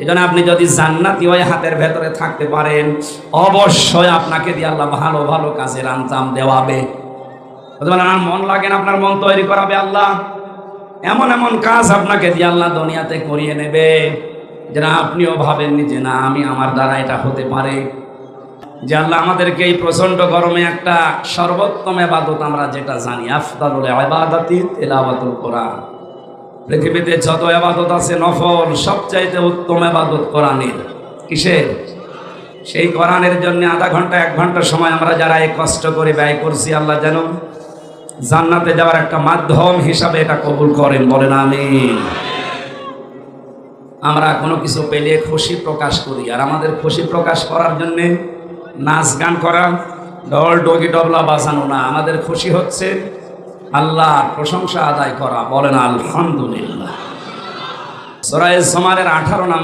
এজন্য আপনি যদি জান্নাতি ওই হাতের ভেতরে থাকতে পারেন, অবশ্যই আপনাকে দিয়ে আল্লাহ ভালো ভালো কাজের আঞ্জাম দেওয়াবে। আমার মন লাগে না, আপনার মন তৈরি করাবে আল্লাহ। এমন এমন কাজ আপনাকে দিয়ে আল্লাহ দুনিয়াতে করিয়ে নেবে যেটা আপনিও ভাবেননি যে না আমি আমার দ্বারা এটা হতে পারে। যে আল্লাহ আমাদেরকে এই প্রচন্ড গরমে একটা সর্বোত্তম ইবাদত আমরা যেটা জানি, আফদালুল ইবাদাতি তিলাওয়াতুল কোরআন। পৃথিবীতে যত ইবাদত আছে নফল, সবচাইতে উত্তম ইবাদত কোরআনের। কিসের? সেই কোরআনের জন্য আধা ঘন্টা 1 ঘন্টা সময় আমরা যারা এই কষ্ট করে ব্যয় করছি, আল্লাহ যেন জান্নাতে যাওয়ার একটা মাধ্যম হিসাবে এটা কবুল করেন, বলেন আমিন। আমরা কোনো কিছু পেলে খুশি প্রকাশ করি, আর আমাদের খুশি প্রকাশ করার জন্যে নাচ গান করা, ঢোল ডগি ডবলা বাজানো না। আমাদের খুশি হচ্ছে আল্লাহর প্রশংসা আদায় করা, বলেন আলহামদুলিল্লাহ। সূরা জুমারের 18 নম্বর